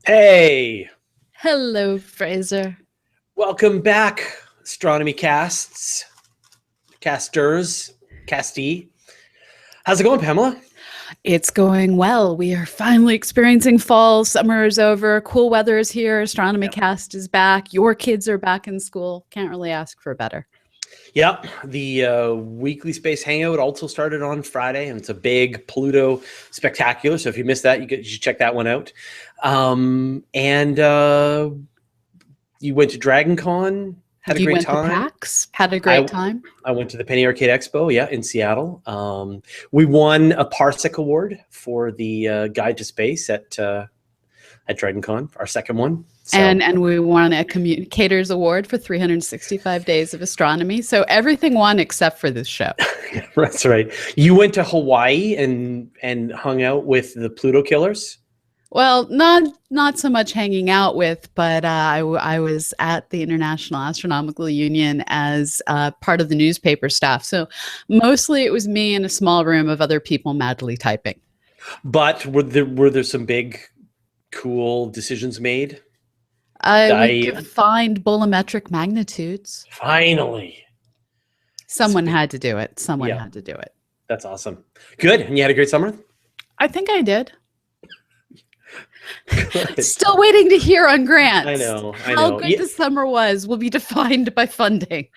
Hey, Hello, Fraser. welcome back, Astronomy Casts, Casters, Castee. How's it going, Pamela? It's going well. We are finally experiencing fall. Summer is over. Cool weather is here. Astronomy Yep. Cast is back. Your kids are back in school. Can't really ask for better. Yep, the weekly space hangout also started on Friday, and it's a big Pluto spectacular. So if you missed that, you should check that one out. And you went to Dragon Con, had a You great went to time. PAX, had a I great time. I went to the Penny Arcade Expo, yeah, in Seattle. We won a Parsec Award for the Guide to Space at Dragon Con, our second one. So And we won a Communicators Award for 365 Days of Astronomy. So everything won except for this show. that's right. You went to Hawaii and hung out with the Pluto Killers. Well, not so much hanging out with, but I was at the International Astronomical Union as part of the newspaper staff. So mostly it was me in a small room of other people madly typing. But were there some big, cool decisions made? We I defined bolometric magnitudes. finally. Someone had to do it. Someone Yeah, had to do it. that's awesome. Good. And you had a great summer? I think I did. Good. Still waiting to hear on grants. I know. How good the summer was will be defined by funding.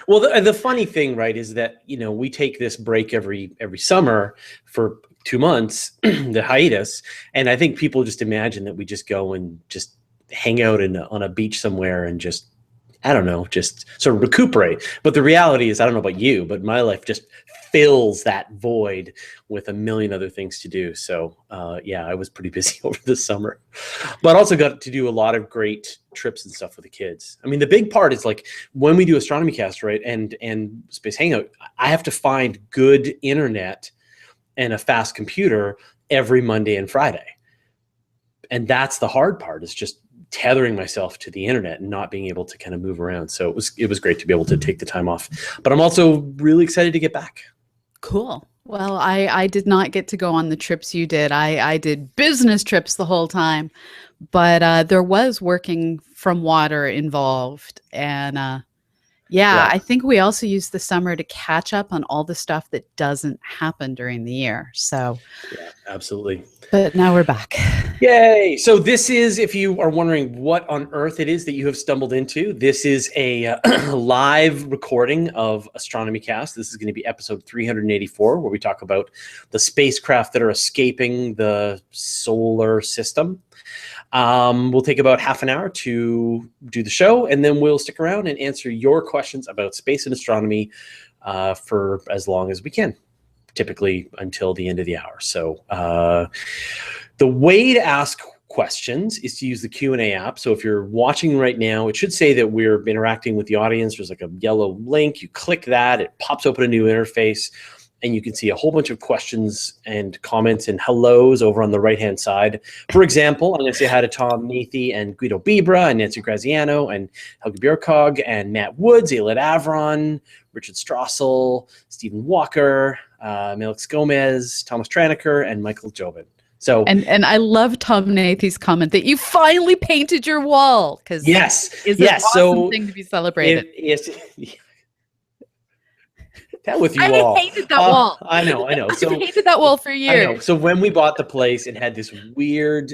Well, the funny thing, right, is that we take this break every summer for 2 months, the hiatus, and I think people just imagine that we just go and just hang out on a beach somewhere and just, I don't know, just sort of recuperate. But the reality is, I don't know about you, but my life just fills that void with a million other things to do. So yeah, I was pretty busy over the summer, but also got to do a lot of great trips and stuff with the kids. I mean, the big part is like when we do Astronomy Cast, right, and Space Hangout, I have to find good internet and a fast computer every Monday and Friday. And that's the hard part, is just tethering myself to the internet and not being able to kind of move around. So it was great to be able to take the time off. But I'm also really excited to get back. Cool. Well, I did not get to go on the trips you did. I did business trips the whole time, but there was working from water involved. And yeah, I think we also used the summer to catch up on all the stuff that doesn't happen during the year. So yeah, absolutely. But now we're back. Yay! So this is, if you are wondering what on earth it is that you have stumbled into, this is a live recording of Astronomy Cast. This is going to be episode 384, where we talk about the spacecraft that are escaping the solar system. We'll take about half an hour to do the show, and then we'll stick around and answer your questions about space and astronomy for as long as we can, typically until the end of the hour. So the way to ask questions is to use the Q&A app. So if you're watching right now, it should say that we're interacting with the audience. There's like a yellow link. You click that, it pops open a new interface, and you can see a whole bunch of questions and comments and hellos over on the right-hand side. For example, I'm going to say hi to Tom Neathy and Guido Bibra and Nancy Graziano and Helga Bjerkog and Matt Woods, Aylett Avron, Richard Strassel, Stephen Walker, Melix Gomez, Thomas Traniker, and Michael Jobin. So and I love Tom Nathy's comment that you finally painted your wall, because yes, it's an awesome thing to be celebrated. That with you I all. hated that wall. I know. So I hated that wall for years. I know. So when we bought the place, it had this weird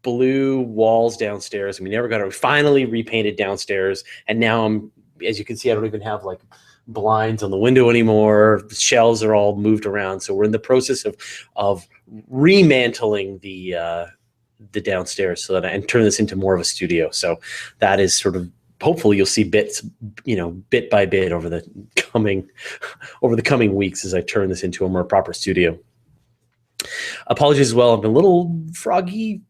blue walls downstairs, and we never got it. We finally repainted downstairs, and now as you can see, I don't even have like blinds on the window anymore. The shelves are all moved around, so we're in the process of remantling the downstairs and turn this into more of a studio. So that is sort of, hopefully you'll see bits, bit by bit over the coming weeks as I turn this into a more proper studio. Apologies as well. I've been a little froggy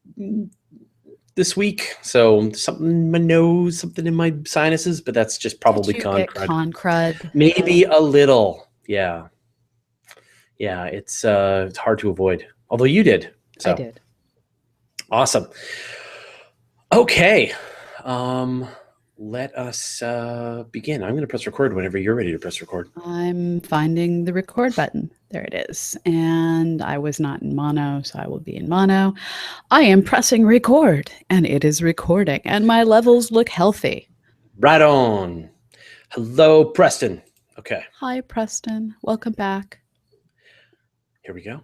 this week, so something in my nose, something in my sinuses, but that's just probably con crud. Maybe a little, yeah. It's hard to avoid. Although you did. So. I did. Awesome. Okay. let us begin. I'm going to press record whenever you're ready to press record. I'm finding the record button. There it is. And I was not in mono, so I will be in mono. I am pressing record, and it is recording, and my levels look healthy. Right on. Hello, Preston. Okay. Hi, Preston. Welcome back. Here we go.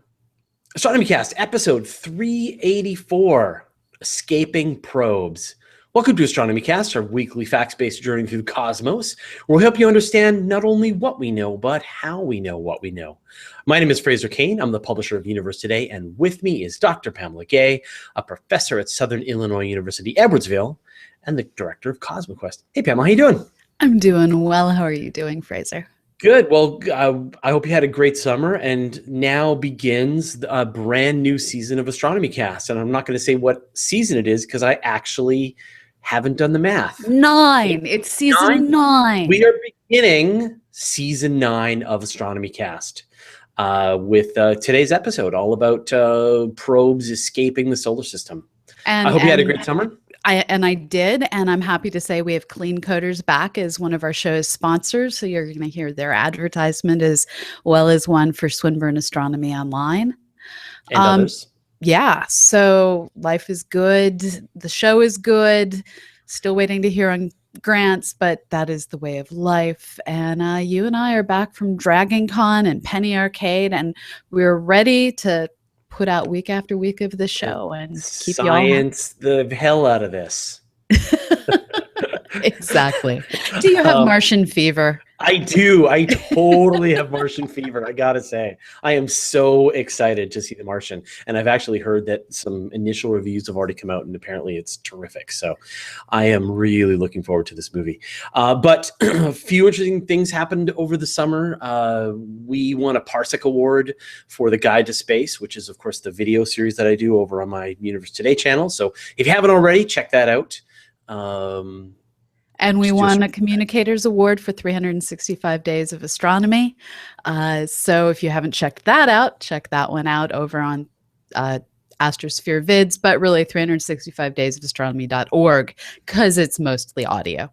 Astronomy Cast, episode 384, Escaping Probes. Welcome to Astronomy Cast, our weekly facts-based journey through the cosmos, where we'll help you understand not only what we know, but how we know what we know. My name is Fraser Cain. I'm the publisher of Universe Today, and with me is Dr. Pamela, a professor at Southern Illinois University, Edwardsville, and the director of CosmoQuest. Hey, Pamela, how you doing? I'm doing well. How are you doing, Fraser? Good. Well, I hope you had a great summer, and now begins a brand new season of Astronomy Cast. And I'm not going to say what season it is because I actually haven't done the math. 9. It's season 9. We are beginning season 9 of Astronomy Cast with today's episode all about probes escaping the solar system. I hope you had a great summer. I did, and I'm happy to say we have Clean Coders back as one of our show's sponsors, so you're going to hear their advertisement as well as one for Swinburne Astronomy Online. And others. Yeah, so life is good. The show is good. Still waiting to hear on grants, but that is the way of life. And you and I are back from Dragon Con and Penny Arcade, and we're ready to put out week after week of the show and keep science the hell out of this. Exactly. Do you have Martian fever? I do. I totally have Martian fever. I gotta say, I am so excited to see The Martian, and I've actually heard that some initial reviews have already come out, and apparently it's terrific. So, I am really looking forward to this movie. But a few interesting things happened over the summer. We won a Parsec Award for the Guide to Space, which is, of course, the video series that I do over on my Universe Today channel. So, if you haven't already, check that out. And we won a Communicators Award for 365 Days of Astronomy. So if you haven't checked that out, check that one out over on Astrosphere Vids, but really 365daysofastronomy.org because it's mostly audio.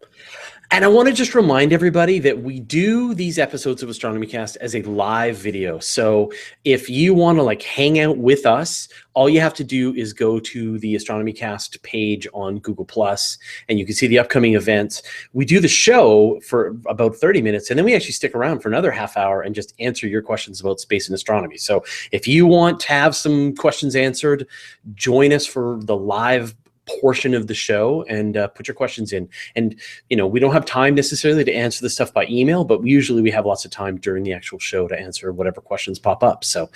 And I want to just remind everybody that we do these episodes of Astronomy Cast as a live video. So if you want to like hang out with us, all you have to do is go to the Astronomy Cast page on Google Plus, and you can see the upcoming events. We do the show for about 30 minutes, and then we actually stick around for another half hour and just answer your questions about space and astronomy. So if you want to have some questions answered, join us for the live portion of the show and put your questions in. And we don't have time necessarily to answer the stuff by email, but usually we have lots of time during the actual show to answer whatever questions pop up. So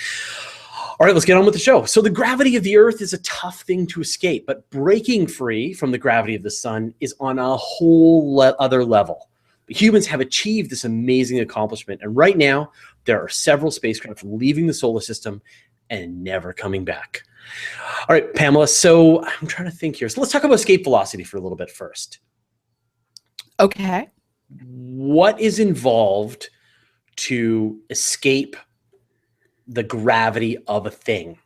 all right, let's get on with the show. So the gravity of the Earth is a tough thing to escape, but breaking free from the gravity of the sun is on a whole other level. Humans have achieved this amazing accomplishment, and right now there are several spacecraft leaving the solar system and never coming back. All right, Pamela, so I'm trying to think here. So let's talk about escape velocity for a little bit first. Okay. What is involved to escape the gravity of a thing?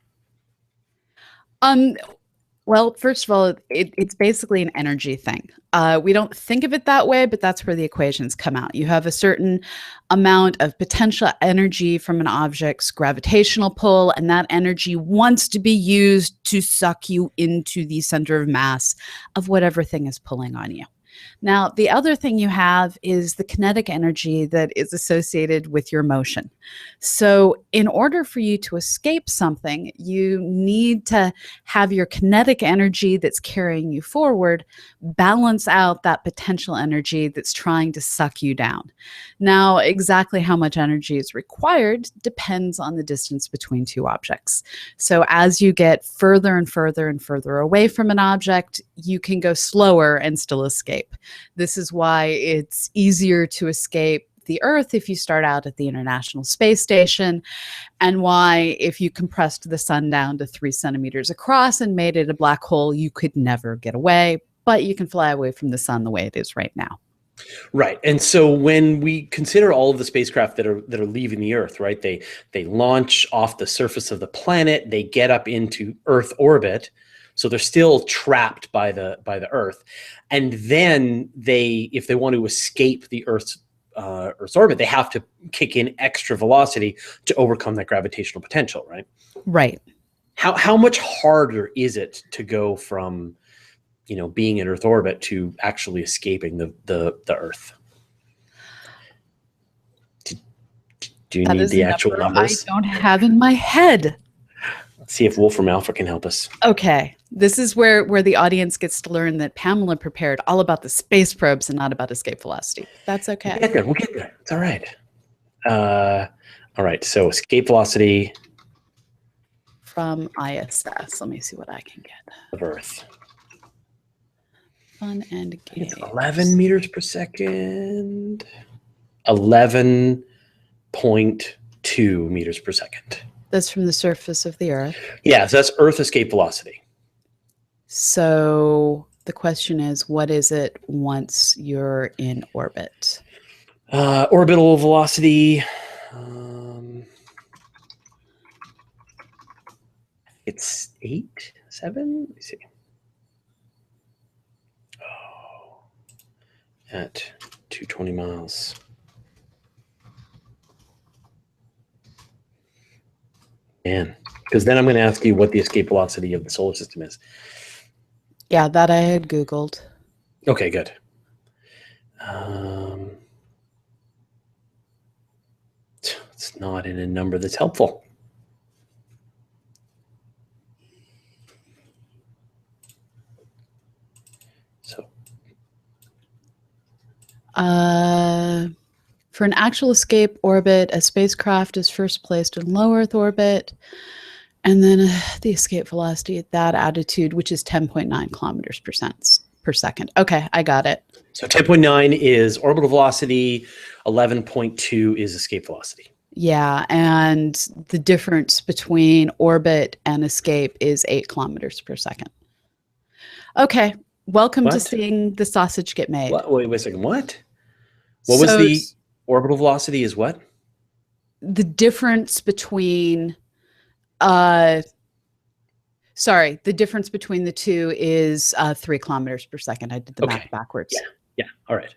Well, first of all, it's basically an energy thing. We don't think of it that way, but that's where the equations come out. You have a certain amount of potential energy from an object's gravitational pull, and that energy wants to be used to suck you into the center of mass of whatever thing is pulling on you. Now, the other thing you have is the kinetic energy that is associated with your motion. So in order for you to escape something, you need to have your kinetic energy that's carrying you forward balance out that potential energy that's trying to suck you down. Now, exactly how much energy is required depends on the distance between two objects. So as you get further and further and further away from an object, you can go slower and still escape. This is why it's easier to escape the Earth if you start out at the International Space Station, and why if you compressed the sun down to 3 centimeters across and made it a black hole, you could never get away, but you can fly away from the sun the way it is right now. Right. And so when we consider all of the spacecraft that are leaving the Earth, right, they launch off the surface of the planet, they get up into Earth orbit. So they're still trapped by the Earth. And then if they want to escape the Earth's orbit, they have to kick in extra velocity to overcome that gravitational potential, right? Right. How much harder is it to go from, being in Earth orbit to actually escaping the Earth? Do you need the actual numbers? I don't have in my head. Let's see if Wolfram Alpha can help us. Okay. This is where the audience gets to learn that Pamela prepared all about the space probes and not about escape velocity. That's okay. We'll get there. It's all right. All right. So escape velocity from ISS. Let me see what I can get. Of Earth. Fun and games. It's 11 meters per second. 11.2 meters per second. That's from the surface of the Earth. Yeah, so that's Earth escape velocity. So the question is, what is it once you're in orbit? Orbital velocity. It's 8, 7. Let me see. Oh, at 220 miles. Man, because then I'm going to ask you what the escape velocity of the solar system is. Yeah, that I had Googled. Okay, good. It's not in a number that's helpful. So, for an actual escape orbit, a spacecraft is first placed in low Earth orbit, and then the escape velocity at that altitude, which is 10.9 kilometers per second. Okay, I got it. So 10.9 is orbital velocity, 11.2 is escape velocity. Yeah, and the difference between orbit and escape is 8 kilometers per second. Okay, welcome to seeing the sausage get made. What? Wait a second, what? What was the orbital velocity is what? The difference between, the difference between the two is 3 kilometers per second. I did the math backwards. Yeah, all right.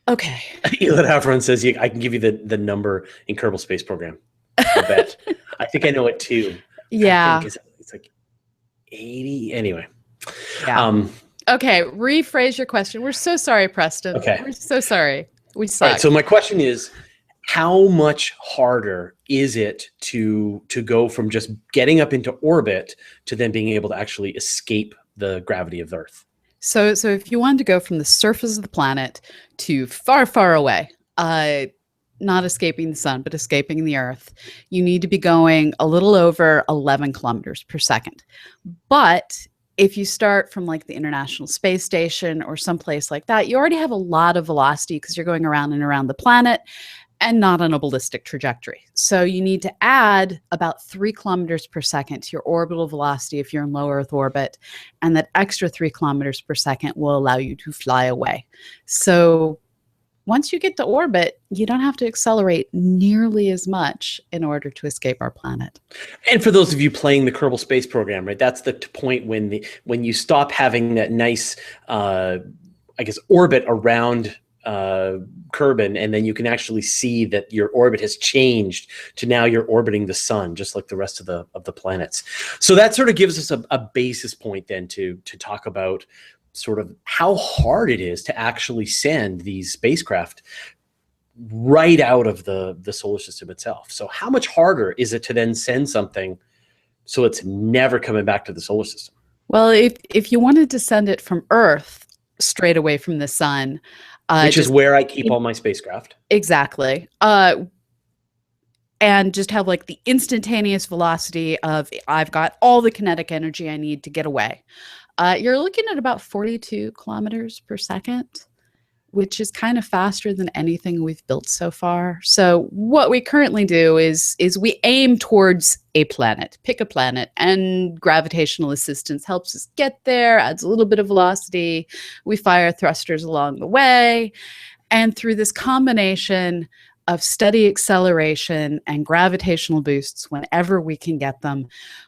Okay. Elon Havron says, I can give you the number in Kerbal Space Program. I bet. I think I know it too. Yeah. It's like 80. Anyway. Yeah. Okay, rephrase your question. We're so sorry, Preston. Okay. We're so sorry. We suck. All right, so my question is, how much harder is it to go from just getting up into orbit to then being able to actually escape the gravity of the Earth? So if you wanted to go from the surface of the planet to far, far away, not escaping the sun, but escaping the Earth, you need to be going a little over 11 kilometers per second. But if you start from like the International Space Station or someplace like that, you already have a lot of velocity because you're going around and around the planet and not on a ballistic trajectory. So you need to add about 3 kilometers per second to your orbital velocity if you're in low Earth orbit. And that extra 3 kilometers per second will allow you to fly away. So once you get to orbit, you don't have to accelerate nearly as much in order to escape our planet. And for those of you playing the Kerbal Space Program, right, that's the point when you stop having that nice, orbit around Kerbin, and then you can actually see that your orbit has changed to now you're orbiting the sun, just like the rest of the planets. So that sort of gives us a basis point then to talk about sort of how hard it is to actually send these spacecraft right out of the solar system itself. So how much harder is it to then send something so it's never coming back to the solar system? Well, if you wanted to send it from Earth straight away from the sun, which is where I keep all my spacecraft. Exactly. And just have like the instantaneous velocity of I've got all the kinetic energy I need to get away. You're looking at about 42 kilometers per second, which is kind of faster than anything we've built so far. So what we currently do is we aim towards a planet, pick a planet, and gravitational assistance helps us get there, adds a little bit of velocity. We fire thrusters along the way. And through this combination of steady acceleration and gravitational boosts whenever we can get them.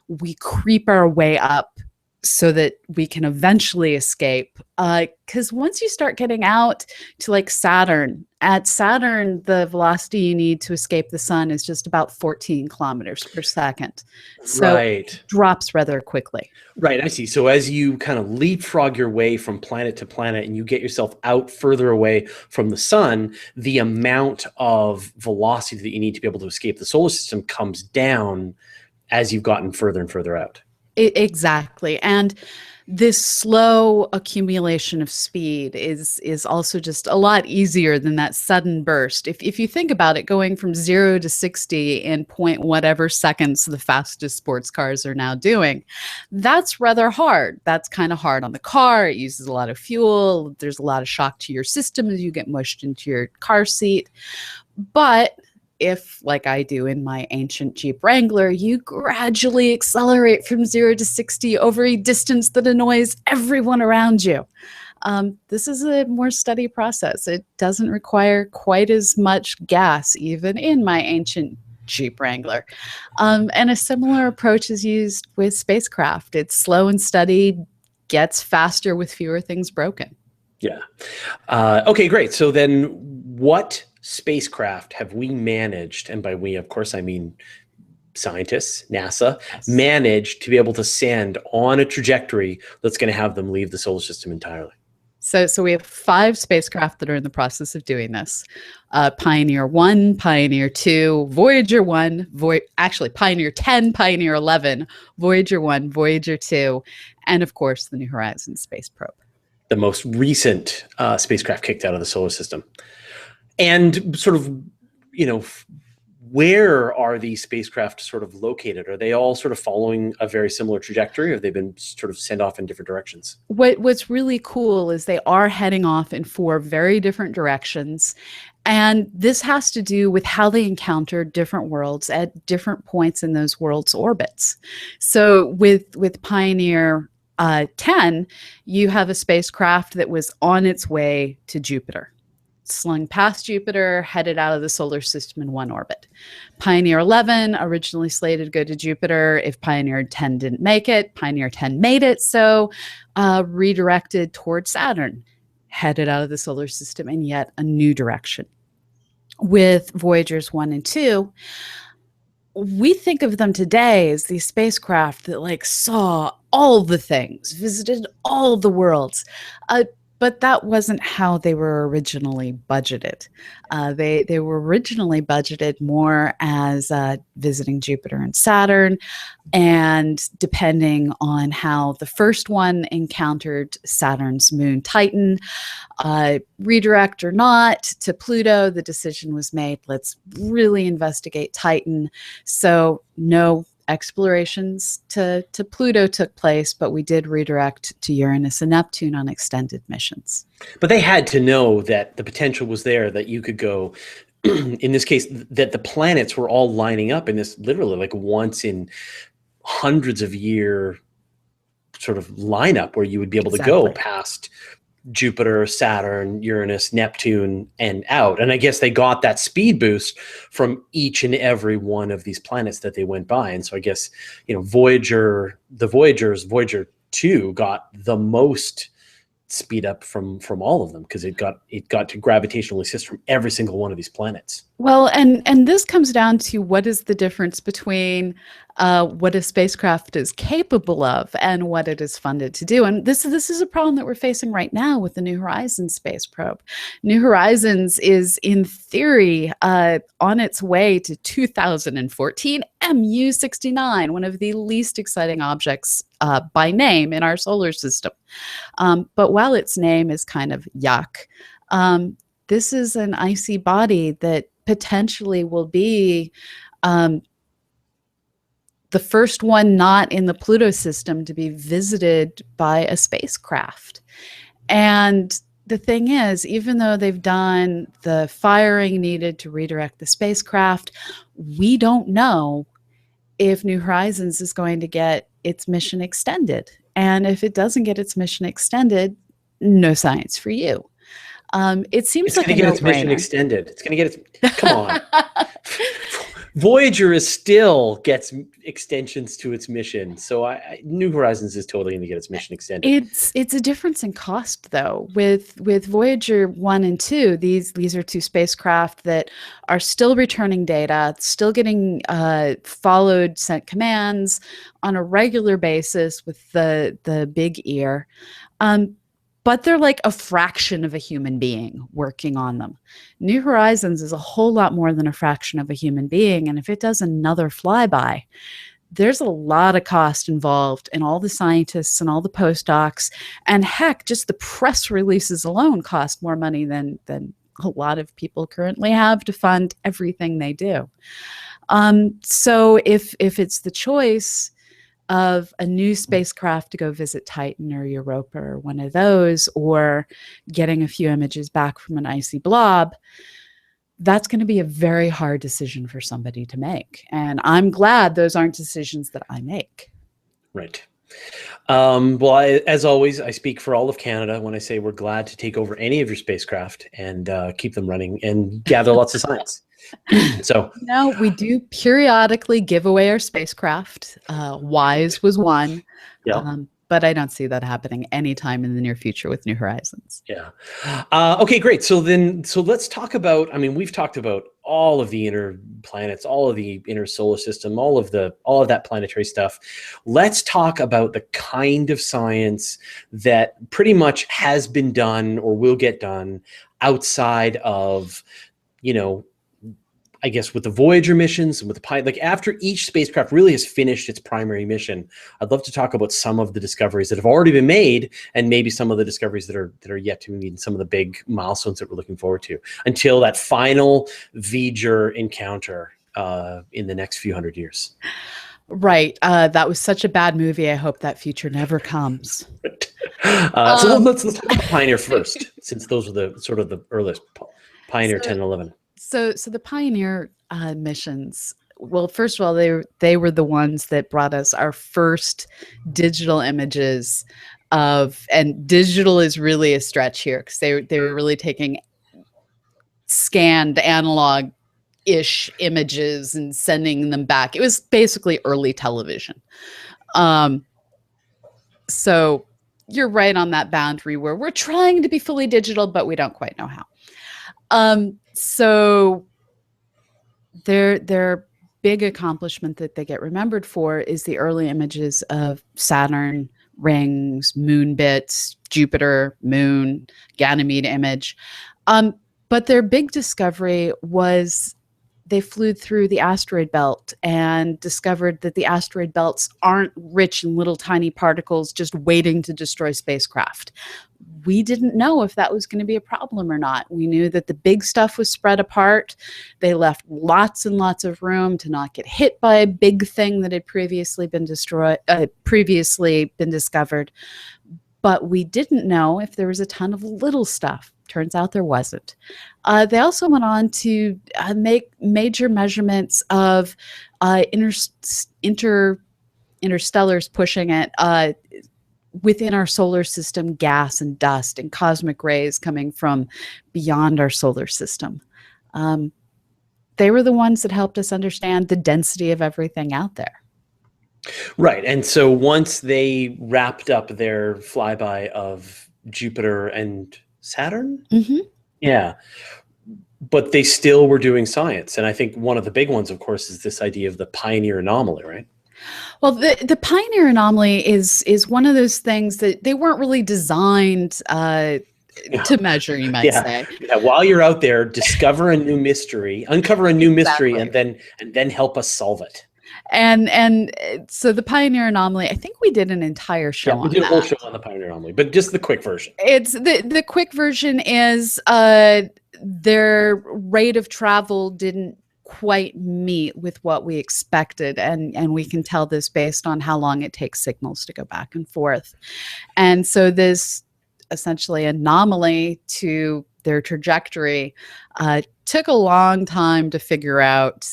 We creep our way up so that we can eventually escape. Because once you start getting out to like Saturn, at Saturn, the velocity you need to escape the sun is just about 14 kilometers per second. So it drops rather quickly. Right, I see. So as you kind of leapfrog your way from planet to planet and you get yourself out further away from the sun, the amount of velocity that you need to be able to escape the solar system comes down as you've gotten further and further out. Exactly. And this slow accumulation of speed is also just a lot easier than that sudden burst. If you think about it, going from 0 to 60 in point whatever seconds the fastest sports cars are now doing, that's rather hard. That's kind of hard on the car. It uses a lot of fuel. There's a lot of shock to your system as you get mushed into your car seat. But if, like I do in my ancient Jeep Wrangler, you gradually accelerate from 0 to 60 over a distance that annoys everyone around you. This is a more steady process. It doesn't require quite as much gas, even in my ancient Jeep Wrangler. And a similar approach is used with spacecraft. It's slow and steady, gets faster with fewer things broken. Yeah. Okay, great. So then what spacecraft have we managed, and by we, of course, I mean scientists, NASA, managed to be able to send on a trajectory that's going to have them leave the solar system entirely? So we have 5 spacecraft that are in the process of doing this. Pioneer 1, Pioneer 2, Voyager 1, actually Pioneer 10, Pioneer 11, Voyager 1, Voyager 2, and of course the New Horizons space probe. The most recent spacecraft kicked out of the solar system. And sort of, where are these spacecraft sort of located? Are they all sort of following a very similar trajectory, or have they been sort of sent off in different directions? What's really cool is they are heading off in 4 very different directions. And this has to do with how they encounter different worlds at different points in those worlds' orbits. So with Pioneer 10, you have a spacecraft that was on its way to Jupiter, slung past Jupiter, headed out of the solar system in one orbit. Pioneer 11, originally slated to go to Jupiter. If Pioneer 10 didn't make it, Pioneer 10 made it, so redirected towards Saturn, headed out of the solar system in yet a new direction. With Voyagers 1 and 2, we think of them today as these spacecraft that saw all the things, visited all the worlds. But that wasn't how they were originally budgeted. They were originally budgeted more as visiting Jupiter and Saturn, and depending on how the first one encountered Saturn's moon Titan, redirect or not to Pluto, the decision was made, let's really investigate Titan. So no explorations to Pluto took place, but we did redirect to Uranus and Neptune on extended missions. But they had to know that the potential was there, that you could go, in this case, that the planets were all lining up in this literally once in hundreds of year sort of lineup where you would be able to go past Jupiter, Saturn, Uranus, Neptune, and out. And I guess they got that speed boost from each and every one of these planets that they went by. And so I guess, Voyager 2 got the most speed up from all of them, because it got to gravitational assist from every single one of these planets. Well, and this comes down to what is the difference between what a spacecraft is capable of and what it is funded to do. And this is a problem that we're facing right now with the New Horizons space probe. New Horizons is, in theory, on its way to 2014 MU69, one of the least exciting objects by name in our solar system. But while its name is kind of yuck, this is an icy body that potentially will be the first one not in the Pluto system to be visited by a spacecraft. And the thing is, even though they've done the firing needed to redirect the spacecraft, we don't know if New Horizons is going to get its mission extended. And if it doesn't get its mission extended, no science for you. It seems It's like going a to get its mission no-brainer. extended. It's going to get its. Come on. Voyager still gets extensions to its mission, so New Horizons is totally going to get its mission extended. It's a difference in cost though. With Voyager 1 and 2, these are two spacecraft that are still returning data, still getting followed, sent commands on a regular basis with the big ear. But they're like a fraction of a human being working on them. New Horizons is a whole lot more than a fraction of a human being. And if it does another flyby, there's a lot of cost involved in all the scientists and all the postdocs. And heck, just the press releases alone cost more money than a lot of people currently have to fund everything they do. So if it's the choice of a new spacecraft to go visit Titan or Europa or one of those, or getting a few images back from an icy blob, that's going to be a very hard decision for somebody to make. And I'm glad those aren't decisions that I make. Right. As always, I speak for all of Canada when I say we're glad to take over any of your spacecraft and keep them running and gather lots of science. So no, we do periodically give away our spacecraft. WISE was one. Yeah. But I don't see that happening anytime in the near future with New Horizons. Yeah. Okay, great. So let's talk about, I mean, we've talked about all of the inner planets, all of the inner solar system, all of that planetary stuff. Let's talk about the kind of science that pretty much has been done or will get done outside of, I guess with the Voyager missions and with the like after each spacecraft really has finished its primary mission, I'd love to talk about some of the discoveries that have already been made and maybe some of the discoveries that are yet to be made and some of the big milestones that we're looking forward to until that final Voyager encounter in the next few hundred years. Right. That was such a bad movie. I hope that future never comes. So let's talk about Pioneer first, since those are the sort of the earliest Pioneer 10 and 11. So the Pioneer missions, well, first of all, they were the ones that brought us our first digital images and digital is really a stretch here because they were really taking scanned analog-ish images and sending them back. It was basically early television. So you're right on that boundary where we're trying to be fully digital, but we don't quite know how. So their big accomplishment that they get remembered for is the early images of Saturn, rings, moon bits, Jupiter, moon, Ganymede image. But their big discovery was they flew through the asteroid belt and discovered that the asteroid belts aren't rich in little tiny particles just waiting to destroy spacecraft. We didn't know if that was going to be a problem or not. We knew that the big stuff was spread apart. They left lots and lots of room to not get hit by a big thing that had previously been discovered. But we didn't know if there was a ton of little stuff. Turns out there wasn't. They also went on to make major measurements of interstellars pushing it within our solar system, gas and dust and cosmic rays coming from beyond our solar system. They were the ones that helped us understand the density of everything out there. Right. And so once they wrapped up their flyby of Jupiter and Saturn, yeah, but they still were doing science. And I think one of the big ones, of course, is this idea of the Pioneer anomaly, right? Well, the Pioneer anomaly is one of those things that they weren't really designed to measure, you might say. Yeah. While you're out there, discover a new mystery, uncover a new mystery, and then help us solve it. And so the Pioneer anomaly, I think we did an entire show on that. We did a whole show on the Pioneer anomaly, but just the quick version. It's the quick version is their rate of travel didn't quite meet with what we expected, and we can tell this based on how long it takes signals to go back and forth. And so this essentially anomaly to their trajectory took a long time to figure out.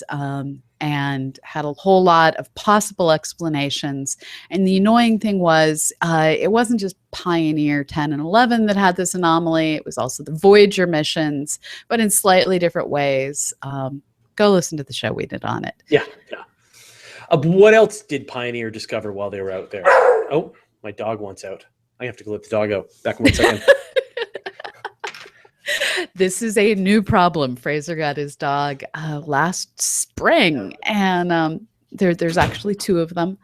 and had a whole lot of possible explanations. And the annoying thing was, it wasn't just Pioneer 10 and 11 that had this anomaly. It was also the Voyager missions, but in slightly different ways. Go listen to the show we did on it. Yeah. What else did Pioneer discover while they were out there? Oh, my dog wants out. I have to go let the dog out. Back in 1 second. This is a new problem. Fraser got his dog last spring, and there's actually two of them,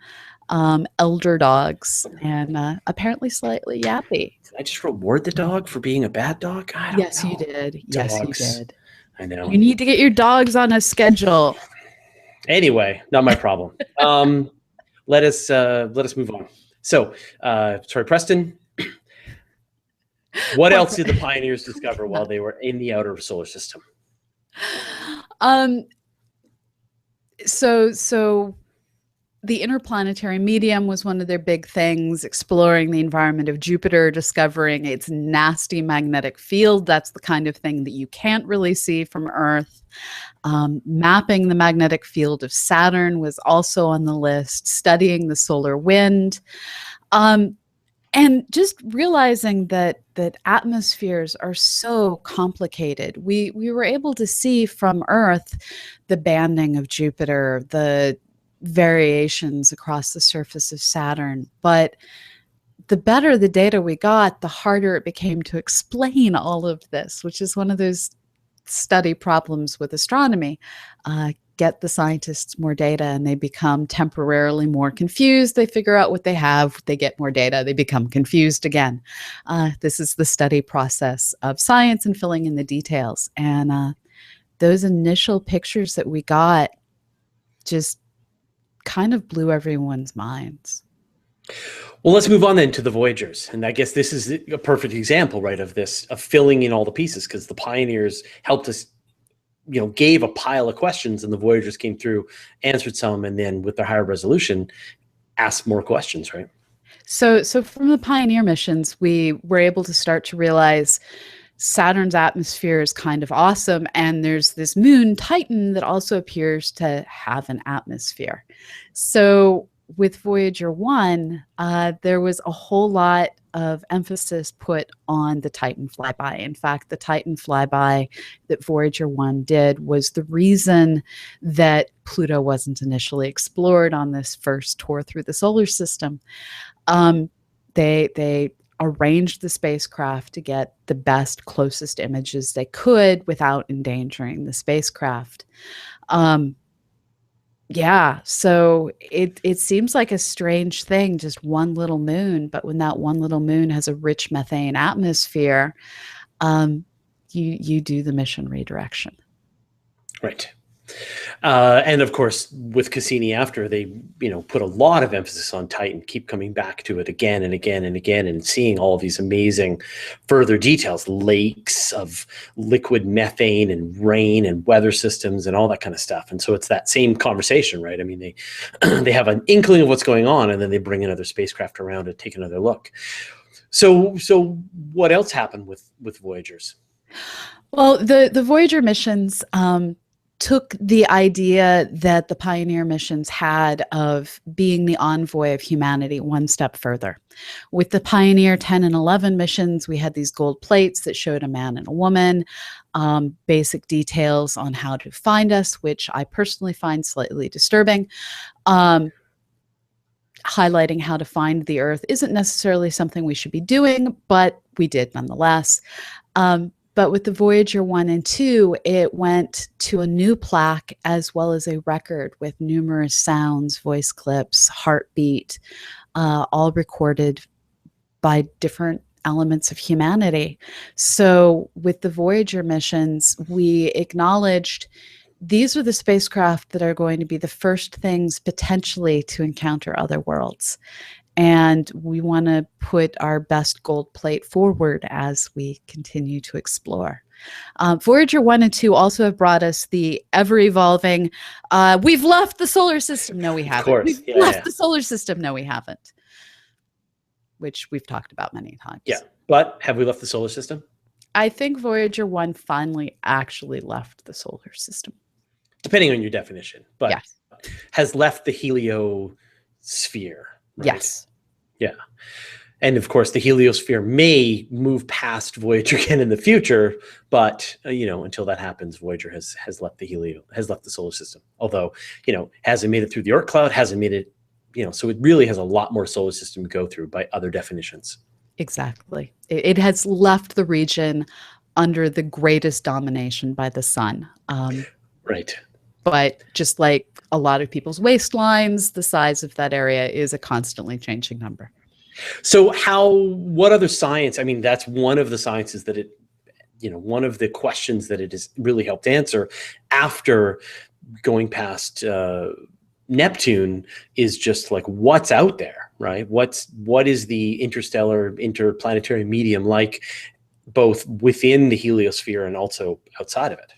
elder dogs, and apparently slightly yappy. Did I just reward the dog for being a bad dog? I don't know. You did. Dogs. Yes, you did. I know. You need to get your dogs on a schedule. Anyway, not my problem. Let us move on. So, sorry, Preston. What else did the pioneers discover while they were in the outer solar system? So the interplanetary medium was one of their big things, exploring the environment of Jupiter, discovering its nasty magnetic field. That's the kind of thing that you can't really see from Earth. Mapping the magnetic field of Saturn was also on the list, studying the solar wind. And just realizing that atmospheres are so complicated. We were able to see from Earth the banding of Jupiter, the variations across the surface of Saturn. But the better the data we got, the harder it became to explain all of this, which is one of those study problems with astronomy. Get the scientists more data and they become temporarily more confused. They figure out what they have, they get more data, they become confused again. This is the study process of science and filling in the details. And those initial pictures that we got just kind of blew everyone's minds. Well, let's move on then to the Voyagers. And I guess this is a perfect example, right, of filling in all the pieces, because the pioneers helped us, gave a pile of questions, and the Voyagers came through, answered some, and then with their higher resolution, asked more questions, right? So from the Pioneer missions, we were able to start to realize Saturn's atmosphere is kind of awesome, and there's this moon, Titan, that also appears to have an atmosphere. So with Voyager 1, there was a whole lot of emphasis put on the Titan flyby. In fact, the Titan flyby that Voyager 1 did was the reason that Pluto wasn't initially explored on this first tour through the solar system. They arranged the spacecraft to get the best, closest images they could without endangering the spacecraft. Yeah, so it seems like a strange thing, just one little moon, but when that one little moon has a rich methane atmosphere, you do the mission redirection. Right. And of course, with Cassini after, they put a lot of emphasis on Titan, keep coming back to it again and again and again, and seeing all these amazing further details, lakes of liquid methane and rain and weather systems and all that kind of stuff. And so it's that same conversation, right? I mean, they have an inkling of what's going on, and then they bring another spacecraft around to take another look. So what else happened with Voyagers? Well, the Voyager missions took the idea that the Pioneer missions had of being the envoy of humanity one step further. With the Pioneer 10 and 11 missions, we had these gold plates that showed a man and a woman, basic details on how to find us, which I personally find slightly disturbing. Highlighting how to find the Earth isn't necessarily something we should be doing, but we did nonetheless. But with the Voyager 1 and 2, it went to a new plaque as well as a record with numerous sounds, voice clips, heartbeat, all recorded by different elements of humanity. So with the Voyager missions, we acknowledged these are the spacecraft that are going to be the first things potentially to encounter other worlds. And we want to put our best gold plate forward as we continue to explore. Voyager 1 and 2 also have brought us the ever-evolving, we've left the solar system. No, we haven't. Of course. We've left the solar system. No, we haven't. Which we've talked about many times. Yeah, but have we left the solar system? I think Voyager 1 finally actually left the solar system. depending on your definition, but Yes. has left the heliosphere. Right? Yes. Yeah. And of course, the heliosphere may move past Voyager again in the future, but until that happens, Voyager has left the solar system. Although hasn't made it through the Oort cloud, hasn't made it, so it really has a lot more solar system to go through by other definitions. Exactly. It has left the region under the greatest domination by the sun. Right. But just like a lot of people's waistlines, the size of that area is a constantly changing number. So what other science? I mean, that's one of the sciences that one of the questions that it has really helped answer after going past Neptune is just like, what's out there, right? What is the interplanetary medium like, both within the heliosphere and also outside of it?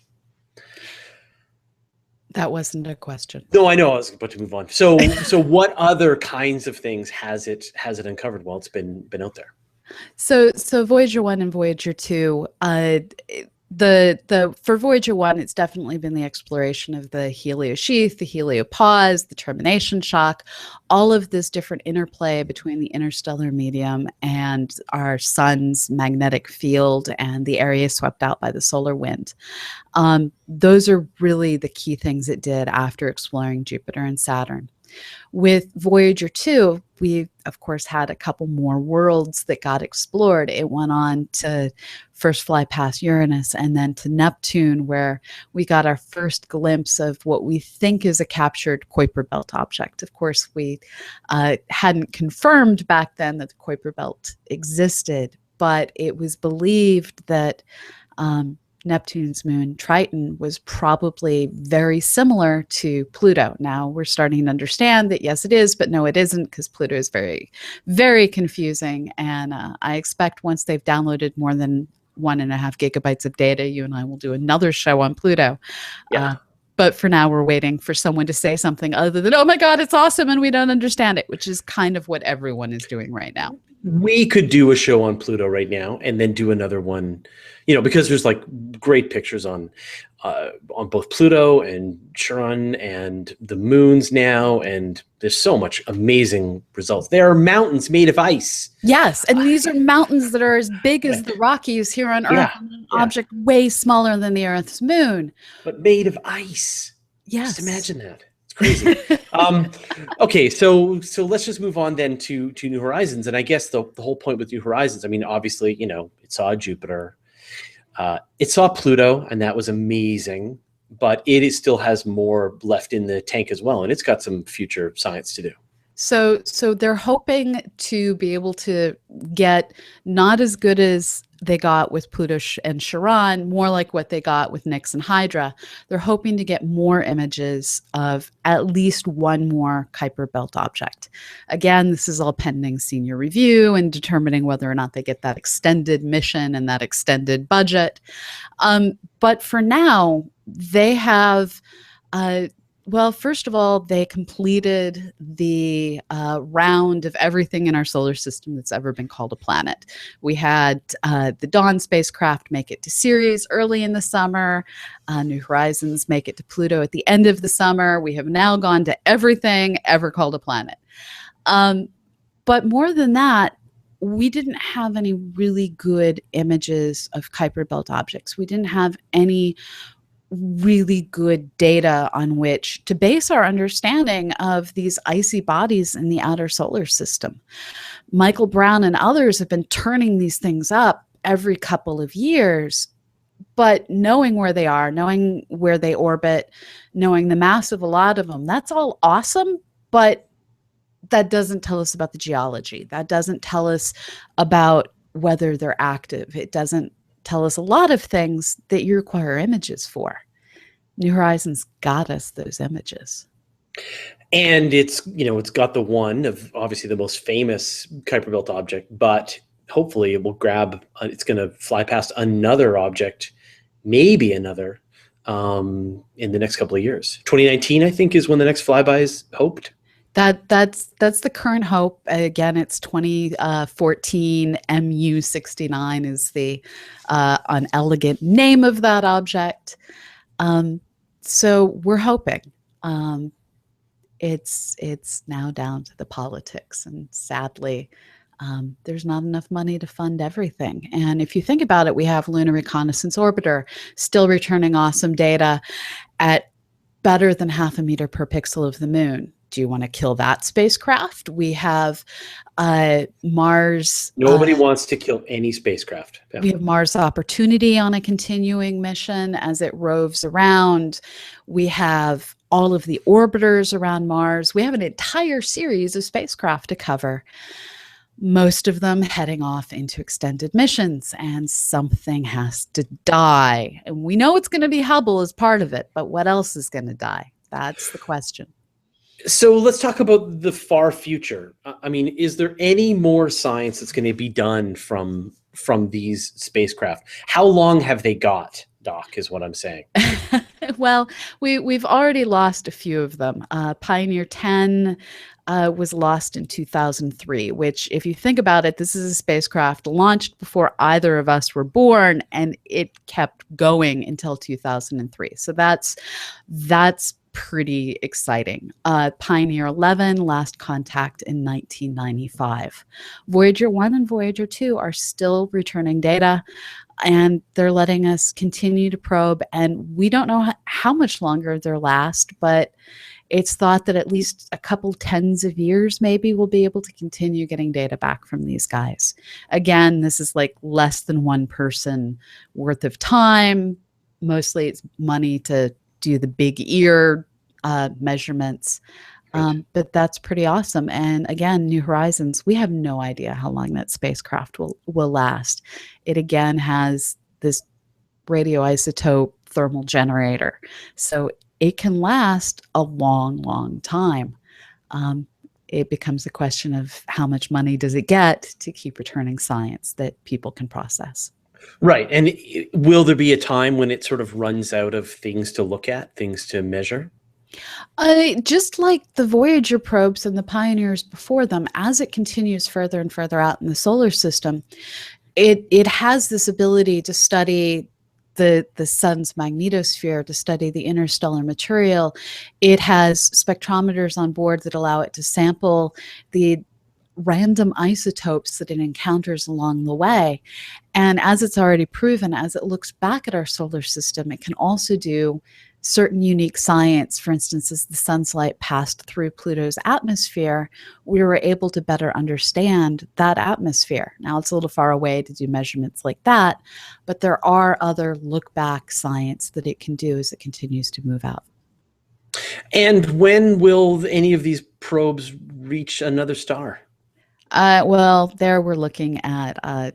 That wasn't a question. No, I know. I was about to move on. So what other kinds of things has it uncovered while it's been out there? So Voyager 1 and Voyager 2, for Voyager 1, it's definitely been the exploration of the heliosheath, the heliopause, the termination shock, all of this different interplay between the interstellar medium and our sun's magnetic field and the area swept out by the solar wind. Those are really the key things it did after exploring Jupiter and Saturn. With Voyager 2, we, of course, had a couple more worlds that got explored. It went on to first fly past Uranus and then to Neptune, where we got our first glimpse of what we think is a captured Kuiper Belt object. Of course, we hadn't confirmed back then that the Kuiper Belt existed, but it was believed that Neptune's moon Triton was probably very similar to Pluto. Now we're starting to understand that yes, it is, but no, it isn't, because Pluto is very, very confusing. And I expect once they've downloaded more than 1.5 gigabytes of data, you and I will do another show on Pluto. Yeah. But for now, we're waiting for someone to say something other than, oh my God, it's awesome, and we don't understand it, which is kind of what everyone is doing right now. We could do a show on Pluto right now and then do another one, because there's like great pictures on both Pluto and Charon and the moons now, and there's so much amazing results. There are mountains made of ice. Yes, and these are mountains that are as big as the Rockies here on Earth, an object way smaller than the Earth's moon. But made of ice. Yes. Just imagine that. It's crazy. Okay, so let's just move on then to New Horizons. And I guess the whole point with New Horizons, I mean, obviously, it saw Jupiter. It saw Pluto, and that was amazing. But still has more left in the tank as well, and it's got some future science to do. So they're hoping to be able to get not as good as they got with Pluto and Charon, more like what they got with Nix and Hydra. They're hoping to get more images of at least one more Kuiper Belt object. Again, this is all pending senior review and determining whether or not they get that extended mission and that extended budget. But for now, they have... well, first of all, they completed the round of everything in our solar system that's ever been called a planet. We had the Dawn spacecraft make it to Ceres early in the summer. New Horizons make it to Pluto at the end of the summer. We have now gone to everything ever called a planet. But more than that, we didn't have any really good images of Kuiper Belt objects. We didn't have any really good data on which to base our understanding of these icy bodies in the outer solar system. Michael Brown and others have been turning these things up every couple of years, but knowing where they are, knowing where they orbit, knowing the mass of a lot of them, that's all awesome, but that doesn't tell us about the geology. That doesn't tell us about whether they're active. It doesn't tell us a lot of things that you require images for. New Horizons got us those images. And it's got the one of obviously the most famous Kuiper Belt object, but hopefully it will it's going to fly past another object, maybe another, in the next couple of years. 2019, I think, is when the next flyby is hoped. That's the current hope. Again, it's 2014. MU69 is the unelegant name of that object. So we're hoping. Um, it's now down to the politics, and sadly, there's not enough money to fund everything. And if you think about it, we have Lunar Reconnaissance Orbiter still returning awesome data at better than half a meter per pixel of the moon. Do you want to kill that spacecraft? We have Mars. Nobody wants to kill any spacecraft. Yeah. We have Mars Opportunity on a continuing mission as it roves around. We have all of the orbiters around Mars. We have an entire series of spacecraft to cover, most of them heading off into extended missions, and something has to die. And we know it's going to be Hubble as part of it, but what else is going to die? That's the question. So let's talk about the far future. I mean, is there any more science that's going to be done from these spacecraft? How long have they got, Doc, is what I'm saying. Well, we've already lost a few of them. Pioneer 10 was lost in 2003, which, if you think about it, this is a spacecraft launched before either of us were born, and it kept going until 2003. So that's pretty exciting. Pioneer 11, last contact in 1995. Voyager 1 and Voyager 2 are still returning data, and they're letting us continue to probe. And we don't know how much longer they'll last, but it's thought that at least a couple tens of years maybe we'll be able to continue getting data back from these guys. Again, this is like less than one person worth of time. Mostly it's money to do the big ear measurements. But that's pretty awesome. And again, New Horizons, we have no idea how long that spacecraft will last. It again has this radioisotope thermal generator. So it can last a long, long time. It becomes a question of how much money does it get to keep returning science that people can process. Right. And will there be a time when it sort of runs out of things to look at, things to measure? Just like the Voyager probes and the Pioneers before them, as it continues further and further out in the solar system, it has this ability to study the sun's magnetosphere, to study the interstellar material. It has spectrometers on board that allow it to sample the random isotopes that it encounters along the way. And as it's already proven, as it looks back at our solar system, it can also do certain unique science. For instance, as the sun's light passed through Pluto's atmosphere, we were able to better understand that atmosphere. Now, it's a little far away to do measurements like that, but there are other look-back science that it can do as it continues to move out. And when will any of these probes reach another star? Well, there we're looking at, I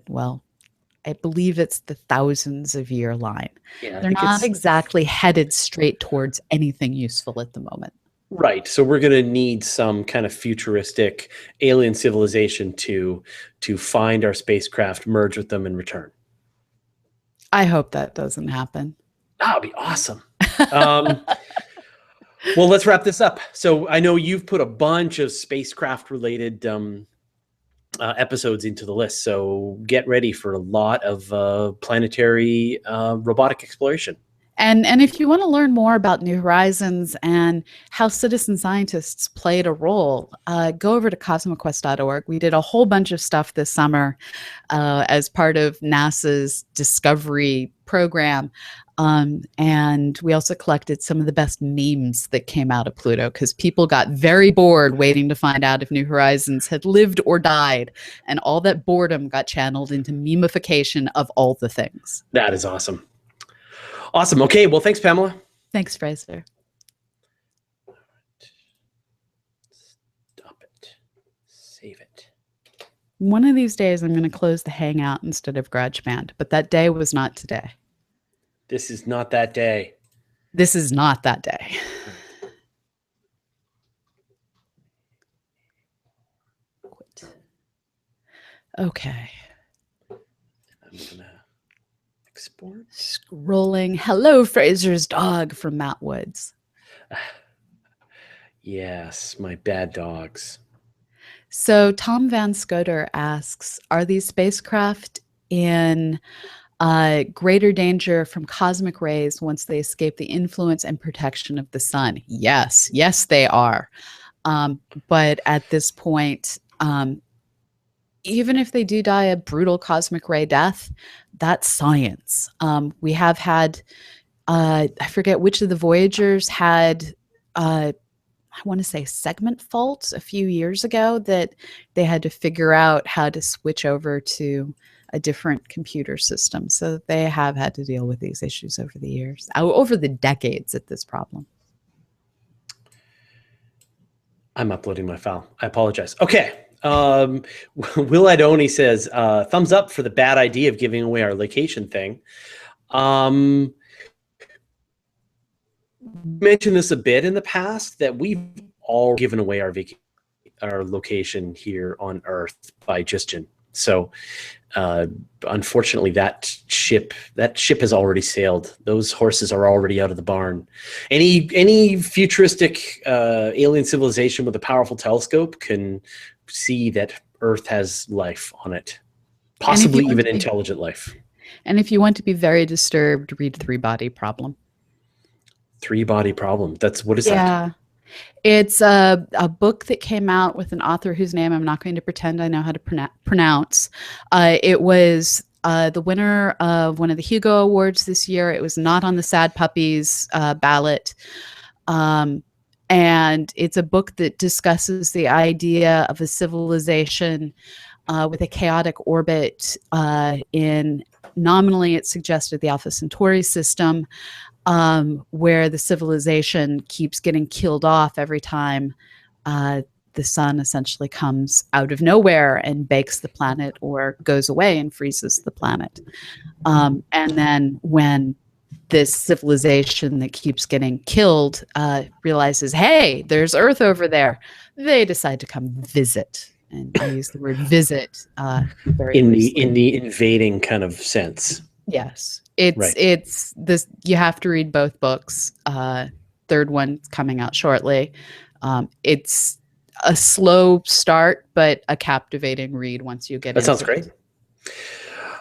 believe it's the thousands of year line. Yeah, they're not exactly headed straight towards anything useful at the moment. Right. So we're going to need some kind of futuristic alien civilization to find our spacecraft, merge with them, and return. I hope that doesn't happen. That would be awesome. Well, let's wrap this up. So I know you've put a bunch of spacecraft-related episodes into the list, so get ready for a lot of planetary robotic exploration. And if you want to learn more about New Horizons and how citizen scientists played a role, go over to cosmoquest.org. We did a whole bunch of stuff this summer as part of NASA's Discovery program. And we also collected some of the best memes that came out of Pluto, because people got very bored waiting to find out if New Horizons had lived or died. And all that boredom got channeled into memification of all the things. That is awesome. Awesome. Okay. Well, thanks, Pamela. Thanks, Fraser. Stop it. Save it. One of these days, I'm going to close the Hangout instead of GarageBand, but that day was not today. This is not that day. This is not that day. Quit. Okay. I'm gonna export. Scrolling. Hello, Fraser's dog from Matt Woods. Yes, my bad dogs. So Tom Van Scoter asks, are these spacecraft in Greater danger from cosmic rays once they escape the influence and protection of the sun. Yes, yes, they are. But at this point, even if they do die a brutal cosmic ray death, that's science. We have had, I forget which of the Voyagers had, I want to say segment faults a few years ago that they had to figure out how to switch over to a different computer system. So they have had to deal with these issues over the years, over the decades at this problem. I'm uploading my file. I apologize. Okay. Will Idoni says, thumbs up for the bad idea of giving away our location thing. Mentioned this a bit in the past that we've all given away our location here on Earth by Justin. So unfortunately that ship has already sailed. Those horses are already out of the barn. Any futuristic alien civilization with a powerful telescope can see that Earth has life on it, possibly even intelligent life. And if you want to be very disturbed, read Three-Body Problem. Three-Body Problem. That's what is that? Yeah. It's a book that came out with an author whose name I'm not going to pretend I know how to pronounce. It was the winner of one of the Hugo Awards this year. It was not on the Sad Puppies ballot. And it's a book that discusses the idea of a civilization with a chaotic orbit in, nominally it suggested the Alpha Centauri system, where the civilization keeps getting killed off every time the sun essentially comes out of nowhere and bakes the planet or goes away and freezes the planet. And then when this civilization that keeps getting killed realizes, hey, there's Earth over there, they decide to come visit. And I use the word visit very in the invading kind of sense. Yes. It's this, you have to read both books. Third one's coming out shortly. It's a slow start, but a captivating read once you get into it. That sounds great.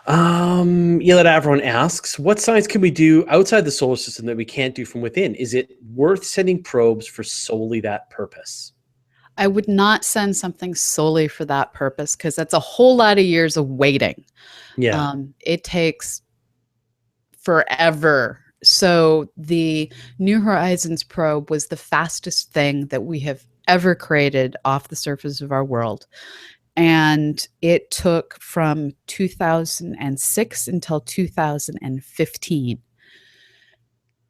Yelad Avron asks, what science can we do outside the solar system that we can't do from within? Is it worth sending probes for solely that purpose? I would not send something solely for that purpose because that's a whole lot of years of waiting. Yeah. It takes forever. So the New Horizons probe was the fastest thing that we have ever created off the surface of our world. And it took from 2006 until 2015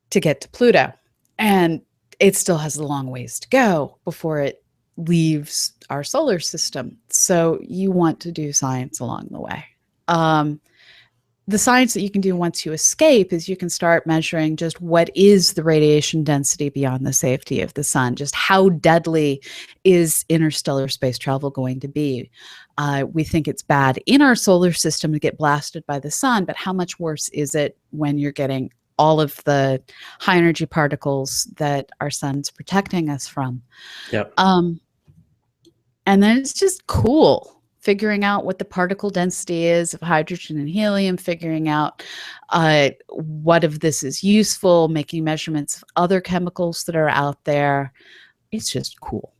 to get to Pluto. And it still has a long ways to go before it leaves our solar system. So you want to do science along the way. The science that you can do once you escape is you can start measuring just what is the radiation density beyond the safety of the sun. Just how deadly is interstellar space travel going to be? We think it's bad in our solar system to get blasted by the sun, but how much worse is it when you're getting all of the high energy particles that our sun's protecting us from? Yep. And then it's just cool figuring out what the particle density is of hydrogen and helium, figuring out what of this is useful, making measurements of other chemicals that are out there. It's just cool.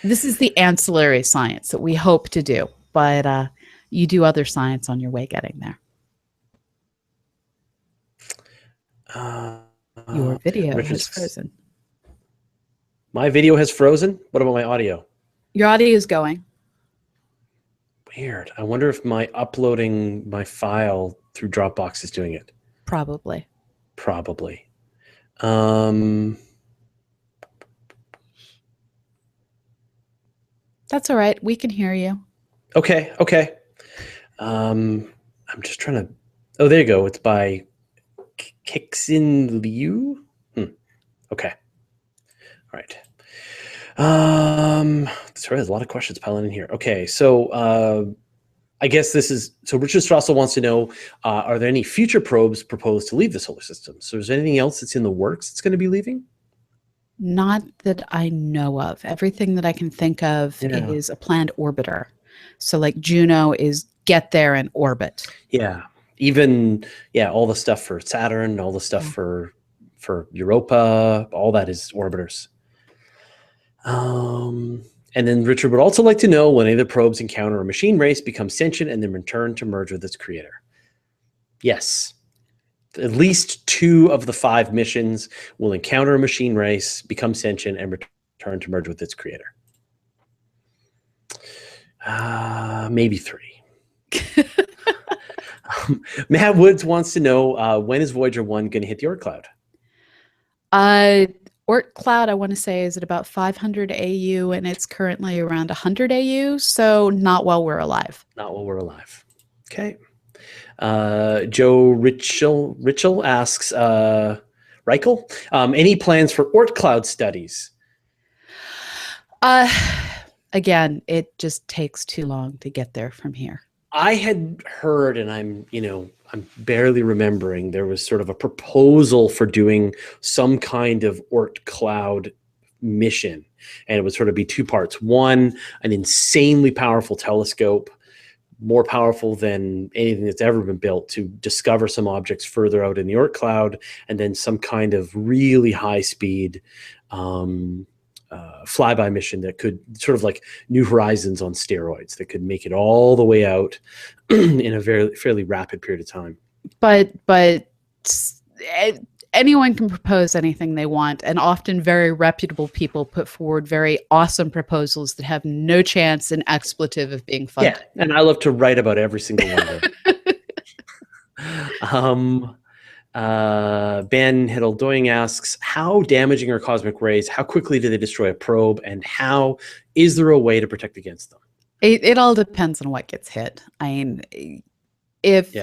This is the ancillary science that we hope to do, but you do other science on your way getting there. Your video has frozen. My video has frozen? What about my audio? Your audio is going. Weird. I wonder if my uploading my file through Dropbox is doing it. Probably. That's all right. We can hear you. Okay. I'm just trying to... Oh, there you go. It's by Kixin Liu. Okay. All right. Sorry, there's a lot of questions piling in here. Okay, so I guess this is, so Richard Strassel wants to know, are there any future probes proposed to leave the solar system? So is there anything else that's in the works that's going to be leaving? Not that I know of. Everything that I can think of is a planned orbiter. So like Juno is get there and orbit. Yeah. Even, yeah, all the stuff for Saturn, all the stuff for Europa, all that is orbiters. And then Richard would also like to know when any of the probes encounter a machine race, become sentient, and then return to merge with its creator. Yes. At least 2 of the 5 missions will encounter a machine race, become sentient, and return to merge with its creator. Maybe 3. Matt Woods wants to know, when is Voyager 1 going to hit the Oort cloud? Oort cloud, I want to say, is at about 500 AU, and it's currently around 100 AU, so not while we're alive. Not while we're alive. Okay. Joe Richel asks, Reichel, any plans for Oort cloud studies? Again, it just takes too long to get there from here. I had heard, and I'm barely remembering, there was sort of a proposal for doing some kind of Oort cloud mission, and it would sort of be 2 parts. One, an insanely powerful telescope, more powerful than anything that's ever been built, to discover some objects further out in the Oort cloud, and then some kind of really high speed flyby mission that could sort of like New Horizons on steroids, that could make it all the way out in a fairly rapid period of time. But anyone can propose anything they want, and often very reputable people put forward very awesome proposals that have no chance in expletive of being funded. Yeah, and I love to write about every single one of them. Ben Hiddle-Doing asks, how damaging are cosmic rays? How quickly do they destroy a probe? And how is there a way to protect against them? It all depends on what gets hit. I mean, if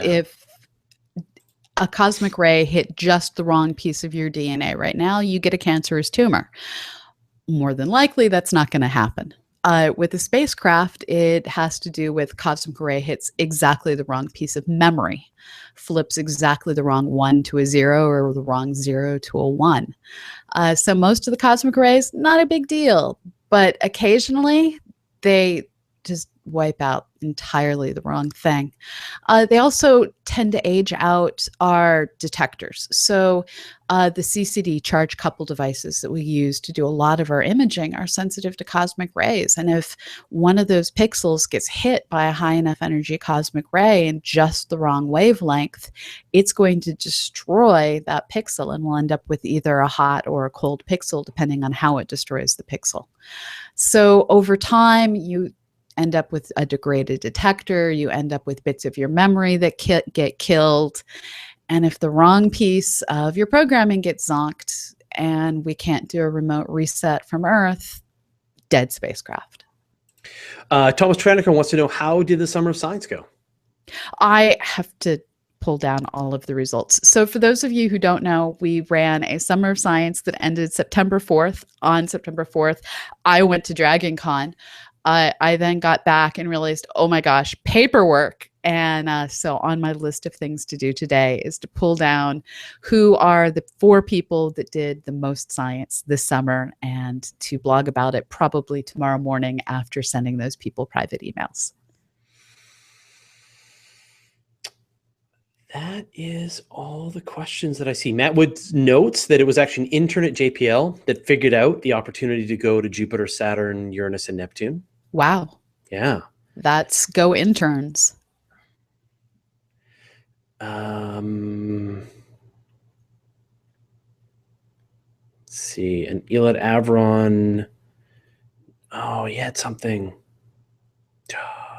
a cosmic ray hit just the wrong piece of your DNA right now, you get a cancerous tumor. More than likely, that's not going to happen. With a spacecraft, it has to do with cosmic ray hits exactly the wrong piece of memory, flips exactly the wrong 1 to a 0 or the wrong 0 to a 1. So most of the cosmic rays, not a big deal, but occasionally they just wipe out entirely the wrong thing. They also tend to age out our detectors. So the CCD, charge coupled devices that we use to do a lot of our imaging, are sensitive to cosmic rays. And if one of those pixels gets hit by a high enough energy cosmic ray in just the wrong wavelength, it's going to destroy that pixel, and we'll end up with either a hot or a cold pixel, depending on how it destroys the pixel. So over time, you end up with a degraded detector, you end up with bits of your memory that get killed. And if the wrong piece of your programming gets zonked and we can't do a remote reset from Earth, dead spacecraft. Thomas Tranneker wants to know, how did the Summer of Science go? I have to pull down all of the results. So for those of you who don't know, we ran a Summer of Science that ended September 4th. On September 4th, I went to Dragon Con. I then got back and realized, oh my gosh, paperwork. And so on my list of things to do today is to pull down who are the 4 people that did the most science this summer, and to blog about it probably tomorrow morning after sending those people private emails. That is all the questions that I see. Matt Woods notes that it was actually an intern at JPL that figured out the opportunity to go to Jupiter, Saturn, Uranus, and Neptune. Wow. Yeah. That's go interns. Let's see. And Elad Avron. Oh, he had something.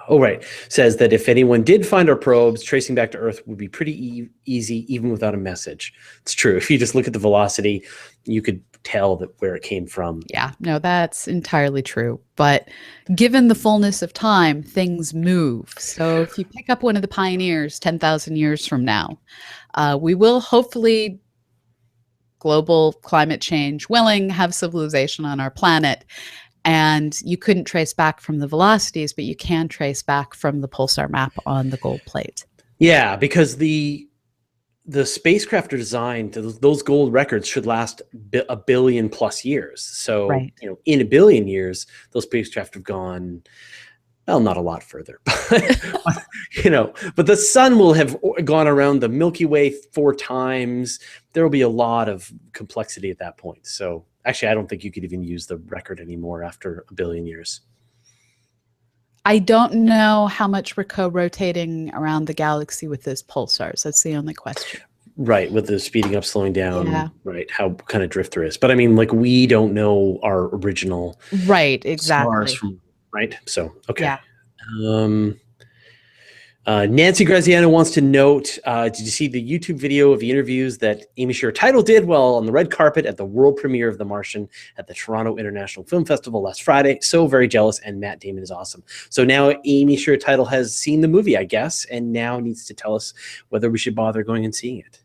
Oh, right. Says that if anyone did find our probes, tracing back to Earth would be pretty easy, even without a message. It's true. If you just look at the velocity, you could tell that where it came from. Yeah, no, that's entirely true. But given the fullness of time, things move. So if you pick up one of the pioneers 10,000 years from now, we will hopefully, global climate change willing, have civilization on our planet. And you couldn't trace back from the velocities, but you can trace back from the pulsar map on the gold plate. Yeah, because the spacecraft are designed, those gold records should last a billion plus years. So, right. In a billion years, those spacecraft have gone Well, not a lot further, but, but the sun will have gone around the Milky Way 4 times. There will be a lot of complexity at that point. So actually, I don't think you could even use the record anymore after a billion years. I don't know how much we're co-rotating around the galaxy with those pulsars. That's the only question. Right, with the speeding up, slowing down, Yeah. right, how kind of drift there is. But I mean, like, we don't know our original Right, exactly. stars from, right? So, okay. Yeah. Nancy Graziano wants to note, did you see the YouTube video of the interviews that Amy Sherr Tidal did while on the red carpet at the world premiere of The Martian at the Toronto International Film Festival last Friday? So very jealous, and Matt Damon is awesome. So now Amy Sherr Tidal has seen the movie, I guess, and now needs to tell us whether we should bother going and seeing it.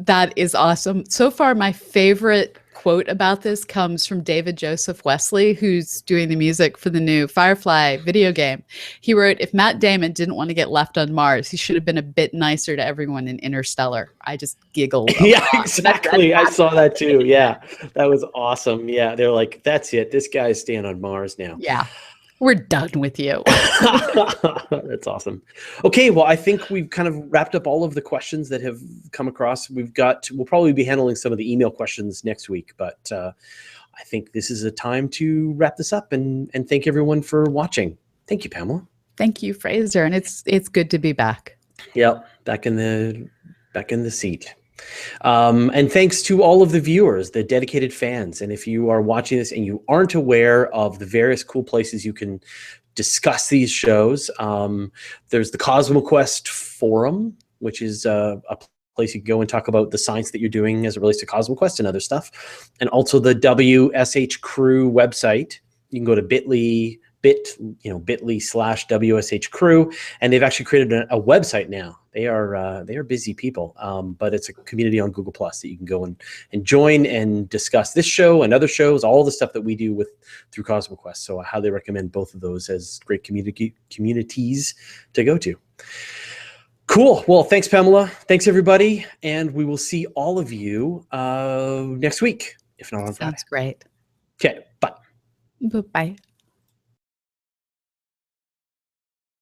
That is awesome. So far, my favorite quote about this comes from David Joseph Wesley, who's doing the music for the new Firefly video game. He wrote, "If Matt Damon didn't want to get left on Mars, he should have been a bit nicer to everyone in Interstellar." I just giggled. Yeah, exactly. I saw that too. Yeah, that was awesome. Yeah, they're like, that's it. This guy's staying on Mars now. Yeah, we're done with you. That's awesome. Okay, well, I think we've kind of wrapped up all of the questions that have come across. We'll probably be handling some of the email questions next week, but I think this is a time to wrap this up and thank everyone for watching. Thank you, Pamela. Thank you, Fraser, and it's good to be back. Yeah, back in the seat. And thanks to all of the viewers, the dedicated fans. And if you are watching this and you aren't aware of the various cool places you can discuss these shows, there's the CosmoQuest forum, which is a place you can go and talk about the science that you're doing as it relates to CosmoQuest and other stuff. And also the WSH Crew website. You can go to bit.ly/WSH Crew, and they've actually created a website now. They are busy people, but it's a community on Google Plus that you can go and join and discuss this show and other shows, all the stuff that we do through CosmoQuest. So I highly recommend both of those as great communities to go to. Cool. Well, thanks, Pamela. Thanks, everybody, and we will see all of you next week, if not on Friday. Sounds great. Okay. Bye. Bye.